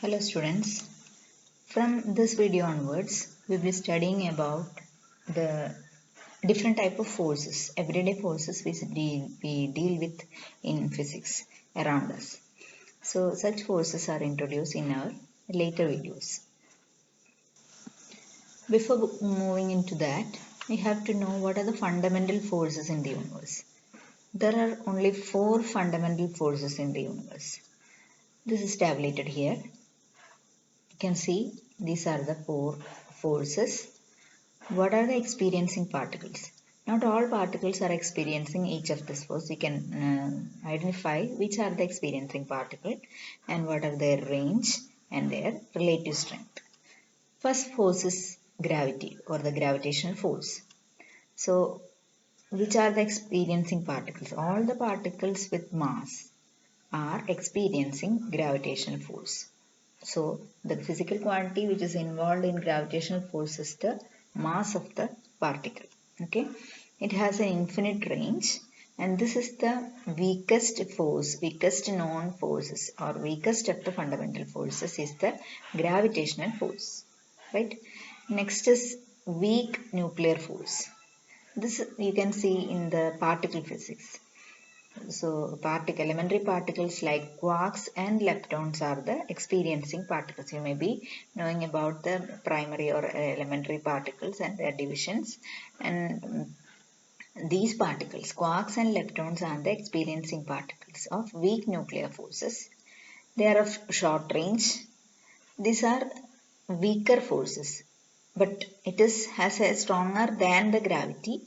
Hello students, from this video onwards we will be studying about the different type of forces, everyday forces we deal with in physics around us. So such forces are introduced in our later videos. Before moving into that, we have to know what are the fundamental forces in the universe. There are only 4 fundamental forces in the universe. This is tabulated here. You can see these are the 4 forces. What are the experiencing particles? Not all particles are experiencing each of this force. We can identify which are the experiencing particle and what are their range and their relative strength. First force is gravity or the gravitational force. So which are the experiencing particles? All the particles with mass are experiencing gravitational force. So the physical quantity which is involved in gravitational force is the mass of the particle. Okay, it has an infinite range, and this is the weakest force, weakest known forces or weakest of the fundamental forces is the gravitational force. Right. Next is weak nuclear force. This you can see in the particle physics. So elementary particles like quarks and leptons are the experiencing particles. You may be knowing about the primary or elementary particles and their divisions. And these particles, quarks and leptons, are the experiencing particles of weak nuclear forces. They are of short range. These are weaker forces, but it has a stronger than the gravity,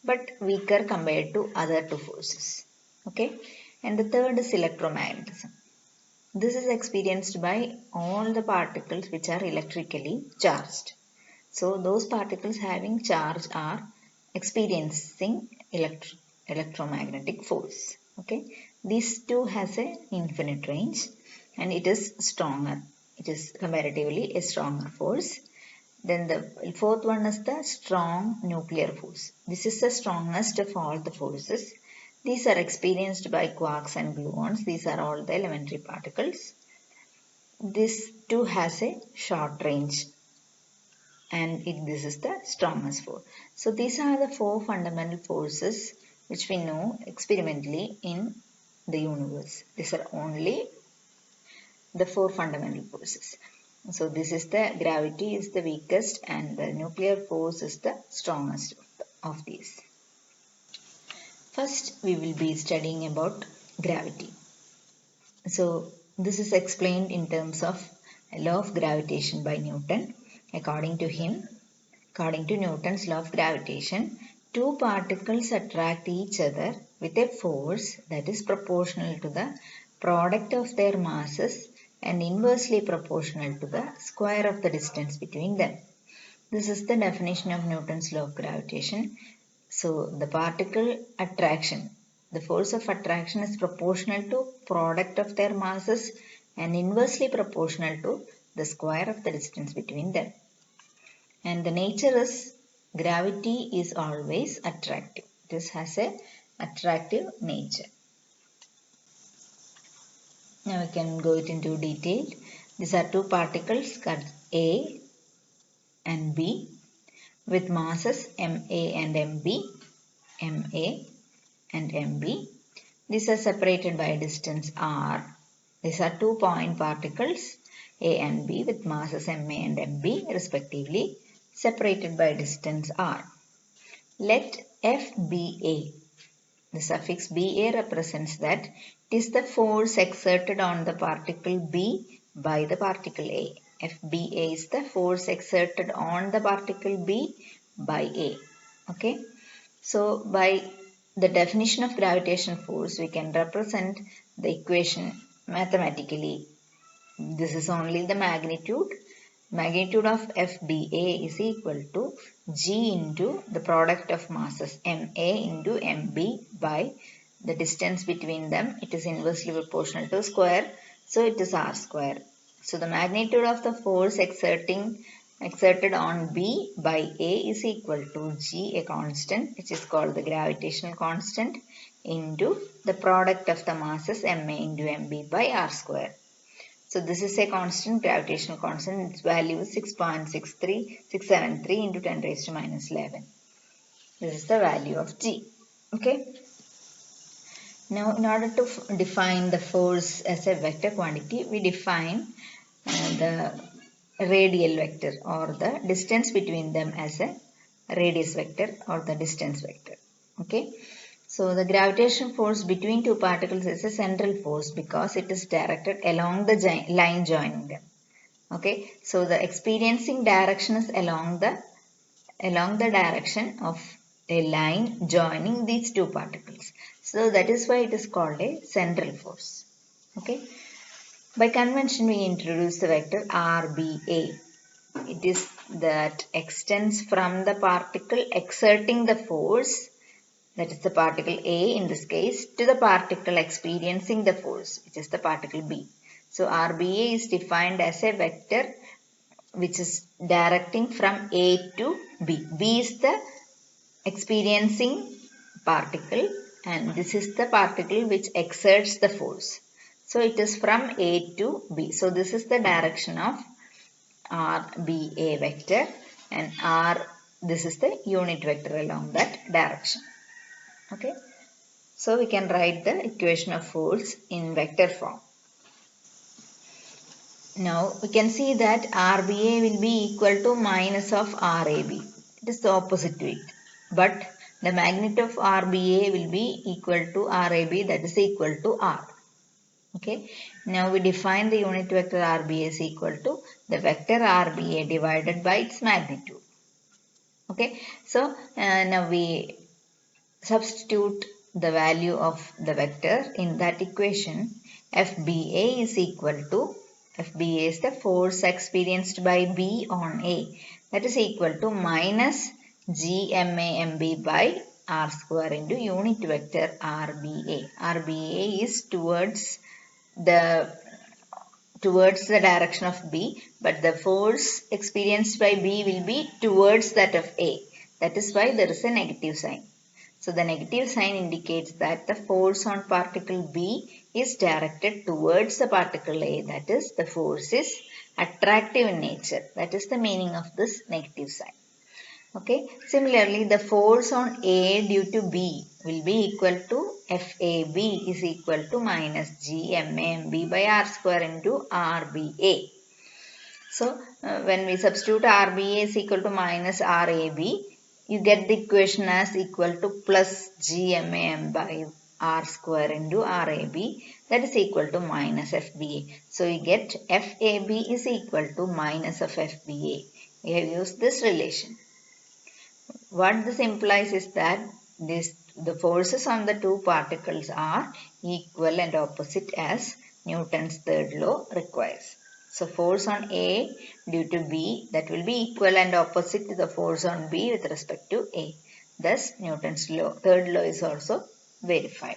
but weaker compared to other two forces. Okay, and the third is electromagnetism. This is experienced by all the particles which are electrically charged. So those particles having charge are experiencing electromagnetic force. Okay, these two has a infinite range and it is stronger. It is comparatively a stronger force. Then the fourth one is the strong nuclear force. This is the strongest of all the forces. These are experienced by quarks and gluons. These are all the elementary particles. This too has a short range and this is the strongest force. So these are the 4 fundamental forces which we know experimentally in the universe. These are only the 4 fundamental forces. So this is the gravity is the weakest and the nuclear force is the strongest of these. First we will be studying about gravity. So this is explained in terms of law of gravitation by Newton. According to Newton's law of gravitation, two particles attract each other with a force that is proportional to the product of their masses and inversely proportional to the square of the distance between them. This is the definition of Newton's law of gravitation. So the particle attraction, the force of attraction is proportional to product of their masses and inversely proportional to the square of the distance between them. And the nature is gravity is always attractive. This has a attractive nature. Now we can go into detail. These are two particles called A and B with masses MA and MB, MA and MB. These are separated by a distance r. These are 2 point particles A and B with masses MA and MB respectively, separated by distance r. Let F be A. The suffix BA represents that it is the force exerted on the particle B by the particle A. FBA is the force exerted on the particle B by A. Okay. So by the definition of gravitational force, we can represent the equation mathematically. This is only the magnitude. Magnitude of FBA is equal to G into the product of masses MA into MB by the distance between them. It is inversely proportional to square. So it is R square. So the magnitude of the force exerted on B by A is equal to G, a constant which is called the gravitational constant, into the product of the masses MA into MB by R square. So this is a constant, gravitational constant. Its value is 6.63673 into 10 raised to minus 11. This is the value of G. Okay. Now, in order to define the force as a vector quantity, we define the radial vector or the distance between them as a radius vector or the distance vector. Okay. So, the gravitational force between two particles is a central force because it is directed along the line joining them. Okay. So, the experiencing direction is along the direction of a line joining these two particles. So that is why it is called a central force. Okay. By convention we introduce the vector RBA. It is that extends from the particle exerting the force, that is the particle A in this case, to the particle experiencing the force, which is the particle B. So RBA is defined as a vector which is directing from A to B. B is the experiencing particle and this is the particle which exerts the force. So it is from A to B. So this is the direction of RBA vector and this is the unit vector along that direction. Okay. So we can write the equation of force in vector form. Now we can see that RBA will be equal to minus of RAB. It is the opposite to it. But the magnitude of RBA will be equal to RAB, that is equal to R. Okay. Now we define the unit vector RBA is equal to the vector RBA divided by its magnitude. Okay. So now we substitute the value of the vector in that equation. FBA is equal to, FBA is the force experienced by B on A, that is equal to minus GMAMB by R square into unit vector RBA. RBA is towards the direction of B, but the force experienced by B will be towards that of A. That is why there is a negative sign. So the negative sign indicates that the force on particle B is directed towards the particle A. That is, the force is attractive in nature. That is the meaning of this negative sign. Okay. Similarly, the force on A due to B will be equal to FAB is equal to minus GMAMB by R square into RBA. So when we substitute RBA is equal to minus RAB, you get the equation as equal to plus GMAM by R square into RAB, that is equal to minus FBA. So you get FAB is equal to minus of FBA. We have used this relation. What this implies is that the forces on the two particles are equal and opposite as Newton's third law requires. So force on A due to B, that will be equal and opposite to the force on B with respect to A. Thus Newton's third law is also verified.